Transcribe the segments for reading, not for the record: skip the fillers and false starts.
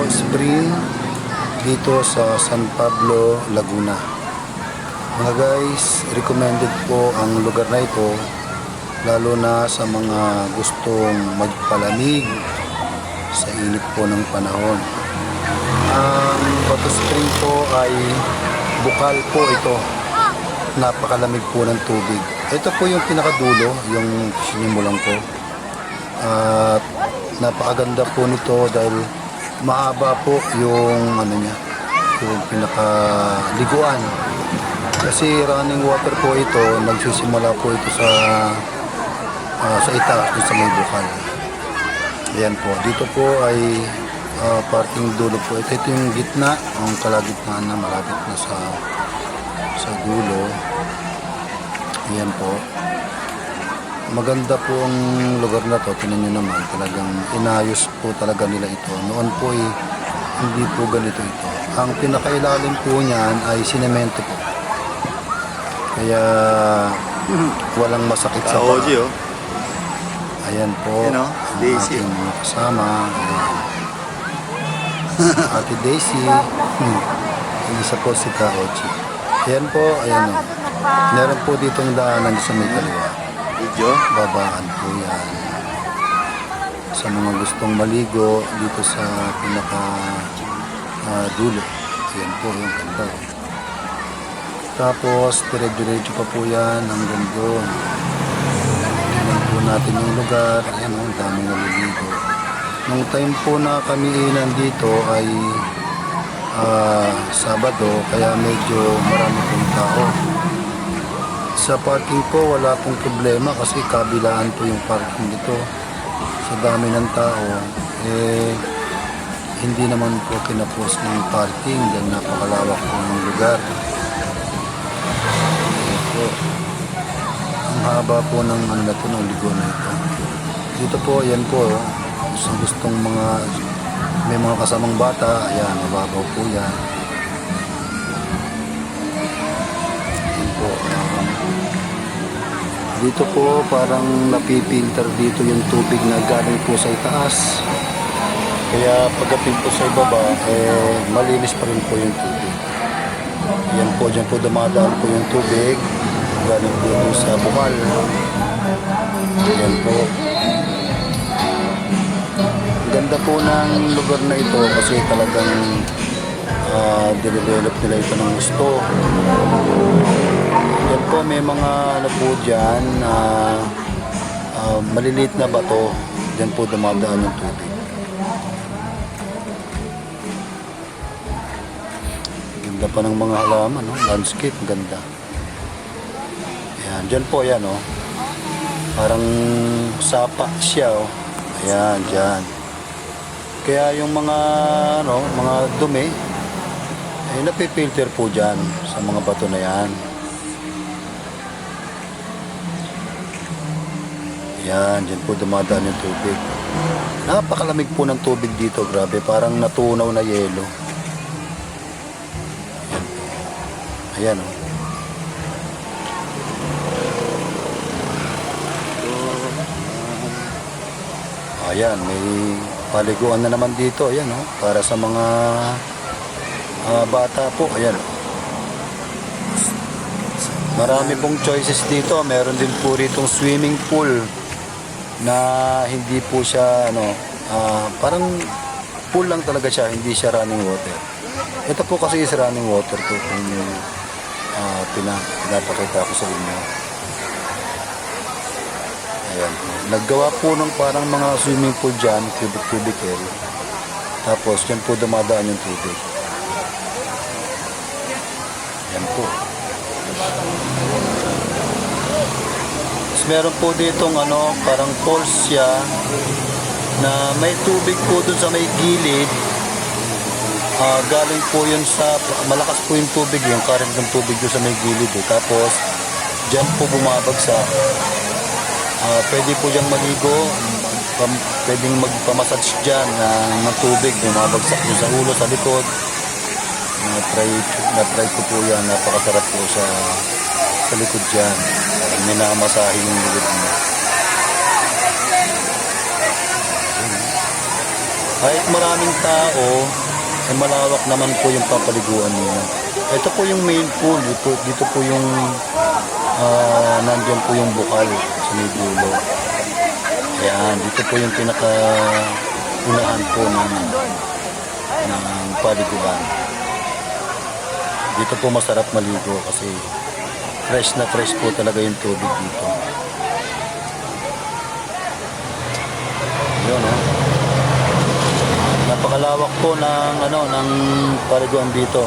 Spring dito sa San Pablo, Laguna. Mga guys, recommended po ang lugar na ito lalo na sa mga gustong magpalamig sa init po ng panahon. Ang Bato Spring po ay bukal po ito. Napakalamig po ng tubig. Ito po yung pinakadulo, yung sinimulan ko. At napakaganda po nito dahil mahaba po yung yung pinakaliguan. Kasi running water po ito, nagsisimula po ito sa itaas sa may bukal. Ayan po. Dito po ay parting dulo po. Ito yung gitna, ang kalagitnaan na malapit na sa dulo. Ayan po. Maganda po ang lugar na to. Tingnan nyo naman, talagang inayos po talaga nila ito. Noon po ay hindi po ganito ito. Ang pinakailalim po niyan ay sinemento po. Kaya walang masakit sa paa. Ayan po, ang Daisy. ating mga kasama. Ate Daisy. Isa po si Kaochi. Ayan po, ayan o. Meron po ditong daanan sa may kaliwa. Video? Babaan po yan. Sa mga gustong maligo dito sa pinaka dulo. Ayan po, yung ganda. Tapos, dire-diretso pa po yan hanggang doon. Tingnan po natin yung lugar. Ayan o, ang daming naliligo. Nung time po na kami nandito ay Sabado, kaya medyo marami pong tao. Sa parking po, wala pong problema kasi kabilaan po yung parking dito. Sa dami ng tao, hindi naman po kinapos ng parking dahil napakalawak po ng lugar. Po. Ang haba po ng ng ligo na ito. Dito po, yan po, sa gustong may mga kasamang bata, ayan, mababaw po yan. Yan po. Dito po, parang napipilter dito yung tubig na galing po sa itaas. Kaya pagdating po sa ibaba, malinis pa rin po yung tubig. Yan po, dyan po dumadaan po yung tubig. Galing po sa bukal. Yan po. Ganda po ng lugar na ito kasi talagang dinevelop nila ito ng gusto. Yan po, may mga po dyan maliliit na bato. Dyan po dumadaan yung tubig. Ganda pa ng mga halaman, no? Landscape, ganda. Ayan, dyan po yan, oh. Parang sapa siya, oh. Ayan, dyan. Kaya yung mga mga dumi napipilter po dyan sa mga bato na yan. Yan, dyan po dumadaan yung tubig. Napakalamig po ng tubig dito, grabe, parang natunaw na yelo. Ayan o. Ayan, may paliguan na naman dito, ayan o, para sa mga bata po, ayan o. Marami pong choices dito, meron din po ritong swimming pool na hindi po siya, parang pool lang talaga siya, hindi siya running water. Ito po kasi is running water to kung pinapakita ko sa inyo. Ayan. Naggawa po ng parang mga swimming pool dyan, cubicle. Tapos dyan po dumadaan yung tubig. Ayan po. Tapos meron po ditong parang falls siya na may tubig po dun sa may gilid. Galing po yun sa, malakas po yung tubig, yung current ng tubig dun sa may gilid. Tapos dyan po bumabagsak. Pwede po dyan maligo, pwedeng magpamassage dyan ng tubig, bumabagsak dun sa ulo, sa likod. Na-try ko po yan, napakasarap po sa likod dyan. Parang minamasahe yung likod mo. Kahit maraming tao, ay malawak naman po yung papaliguan niyo. Ito po yung main pool. Dito po yung nandiyan po yung bukal sa may dulo. Ayan, dito po yung pinaka unahan po ng paliguan. Dito po masarap maligo kasi fresh na fresh po talaga yung tubig dito. Yun, oh. Napakalawak po ng paliguan dito.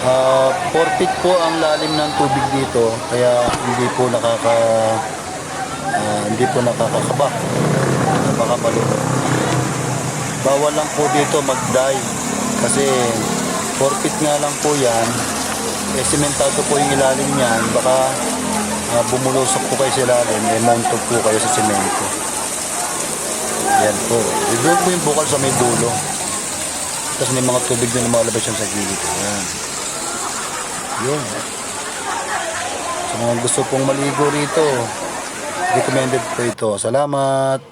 4 feet po ang lalim ng tubig dito, kaya hindi po nakakakaba. Baka malunod. Bawal lang po dito mag-dive kasi 4 feet nga lang po yan. Sementado po yung ilalim niyan, baka bumulusok po kayo sa ilalim, mauntog po kayo sa semento. Yan po. Doon po yung bukal sa may dulo. Tapos may mga tubig na lumalabas yung sa gilid. Yan. Yun. Sa mga gusto pong maligo rito, recommended po ito. Salamat!